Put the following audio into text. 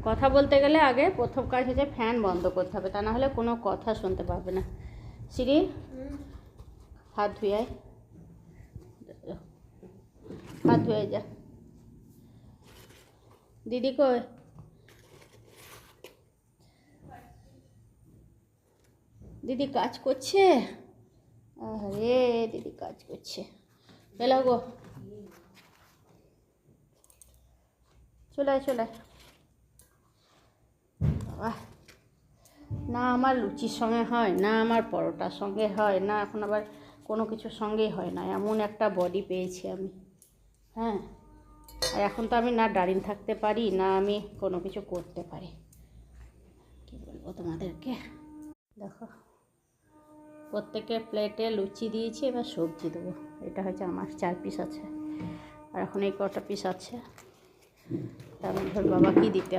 কথা বলতে গেলে আগে প্রথম কাজ হচ্ছে ফ্যান বন্ধ করতে হবে, তা না হলে কোনো কথা শুনতে পাবে না। সিঁড়ি হাত ধুয়ে হাত ধুয়ে যা। দিদি কই? দিদি কাজ করছে। আরে দিদি কাজ করছে। এলো গো, চলে চলে। না আমার লুচির সঙ্গে হয়, না আমার পরোটার সঙ্গে হয়, না এখন আবার কোনো কিছুর সঙ্গেই হয় না। এমন একটা বডি পেয়েছি আমি। হ্যাঁ, আর এখন তো আমি না দাঁড়িয়ে থাকতে পারি, না আমি কোনো কিছু করতে পারি। কী বলবো তোমাদেরকে। দেখো, প্রত্যেকের প্লেটে লুচি দিয়েছি, এবার সবজি দেবো। এটা হচ্ছে আমার 4 পিস আছে, আর এখন এই কটা পিস আছে, তার মধ্যে বাবা কী দিতে